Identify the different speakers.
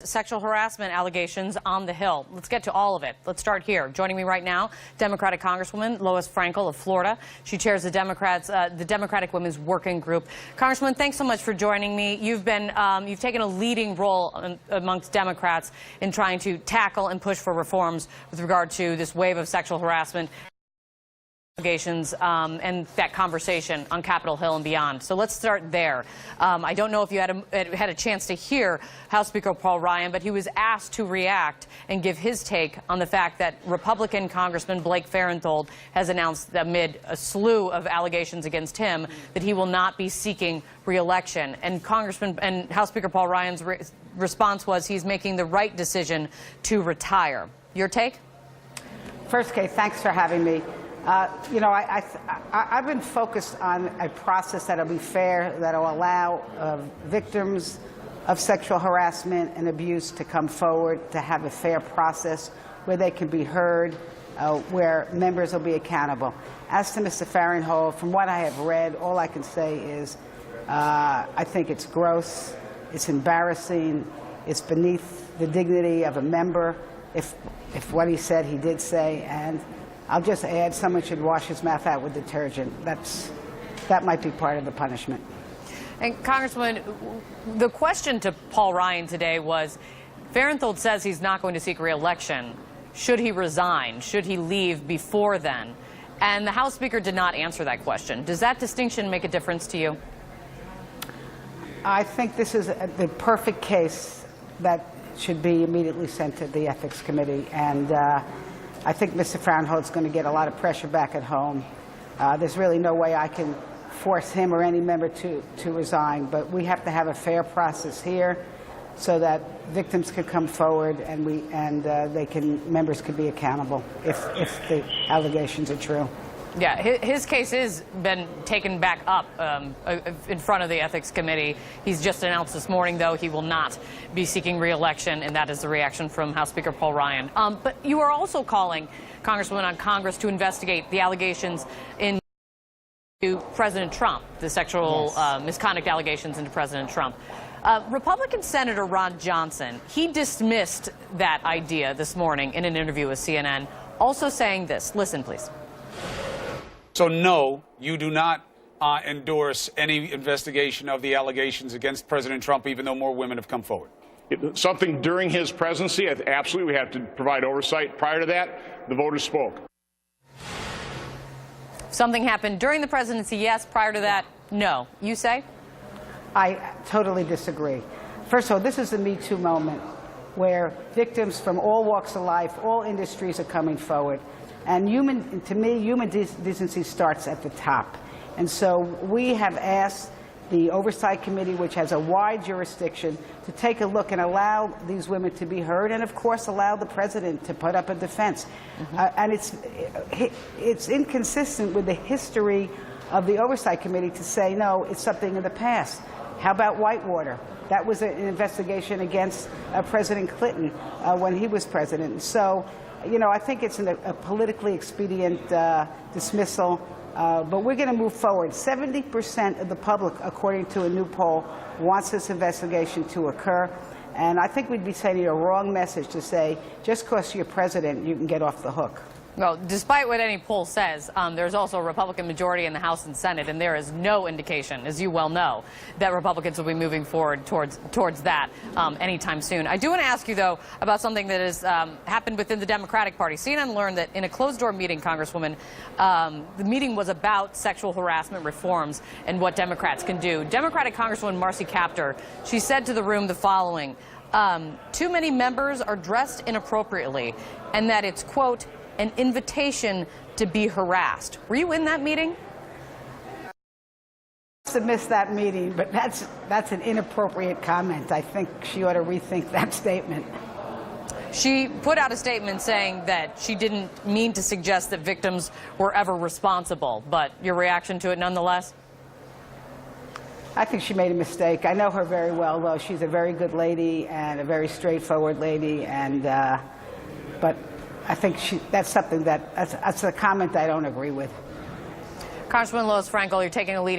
Speaker 1: Sexual harassment allegations on the Hill. Let's get to all of it. Let's start here. Joining me right now, Democratic Congresswoman Lois Frankel of Florida. She chairs the Democratic Women's Working Group. Congresswoman, thanks so much for joining me. You've taken a leading role amongst Democrats in trying to tackle and push for reforms with regard to this wave of sexual harassment allegations and that conversation on Capitol Hill and beyond. So let's start there. I don't know if you had a chance to hear House Speaker Paul Ryan, but he was asked to react and give his take on the fact that Republican Congressman Blake Farenthold has announced amid a slew of allegations against him that he will not be seeking re-election. And House Speaker Paul Ryan's response was he's making the right decision to retire. Your take?
Speaker 2: First, Kate, thanks for having me. I've been focused on a process that will be fair, that will allow victims of sexual harassment and abuse to come forward, to have a fair process where they can be heard, where members will be accountable. As to Mr. Farenthold, from what I have read, all I can say is I think it's gross, it's embarrassing, it's beneath the dignity of a member, if what he said he did say, and I'll just add, someone should wash his mouth out with detergent. That might be part of the punishment.
Speaker 1: And Congressman, the question to Paul Ryan today was, Farenthold says he's not going to seek re-election. Should he resign? Should he leave before then? And the House Speaker did not answer that question. Does that distinction make a difference to you?
Speaker 2: I think this is the perfect case that should be immediately sent to the Ethics Committee. And I think Mr. Farenthold is going to get a lot of pressure back at home. There's really no way I can force him or any member to resign, but we have to have a fair process here so that victims can come forward and members can be accountable if the allegations are true.
Speaker 1: Yeah, his case has been taken back up in front of the Ethics Committee. He's just announced this morning, though, he will not be seeking re-election, and that is the reaction from House Speaker Paul Ryan. But you are also calling, Congresswoman, on Congress to investigate the allegations into President Trump, the sexual misconduct allegations into President Trump. Republican Senator Ron Johnson, he dismissed that idea this morning in an interview with CNN, also saying this. Listen, please.
Speaker 3: So, no, you do not endorse any investigation of the allegations against President Trump, even though more women have come forward?
Speaker 4: Something during his presidency, absolutely, we have to provide oversight. Prior to that, the voters spoke.
Speaker 1: Something happened during the presidency, yes. Prior to that, no. You say?
Speaker 2: I totally disagree. First of all, this is the Me Too moment where victims from all walks of life, all industries are coming forward. And to me, human decency starts at the top. And so we have asked the Oversight Committee, which has a wide jurisdiction, to take a look and allow these women to be heard, and of course allow the president to put up a defense. And it's inconsistent with the history of the Oversight Committee to say, no, it's something in the past. How about Whitewater? That was an investigation against President Clinton when he was president. So, I think it's a politically expedient dismissal, but we're going to move forward. 70% of the public, according to a new poll, wants this investigation to occur. And I think we'd be sending a wrong message to say, just because you're president, you can get off the hook.
Speaker 1: Well, despite what any poll says, there's also a Republican majority in the House and Senate, and there is no indication, as you well know, that Republicans will be moving forward towards that anytime soon. I do want to ask you, though, about something that has happened within the Democratic Party. CNN learned that in a closed-door meeting, Congresswoman, the meeting was about sexual harassment reforms and what Democrats can do. Democratic Congresswoman Marcy Kaptur, she said to the room the following: too many members are dressed inappropriately, and that it's, quote, an invitation to be harassed. Were you in that meeting?
Speaker 2: I must have missed that meeting, but that's an inappropriate comment. I think she ought to rethink that statement.
Speaker 1: She put out a statement saying that she didn't mean to suggest that victims were ever responsible, but your reaction to it nonetheless?
Speaker 2: I think she made a mistake. I know her very well, though. She's a very good lady and a very straightforward lady, and but I think that's something that's a comment I don't agree with.
Speaker 1: Congresswoman Lois Frankel, you're taking a leading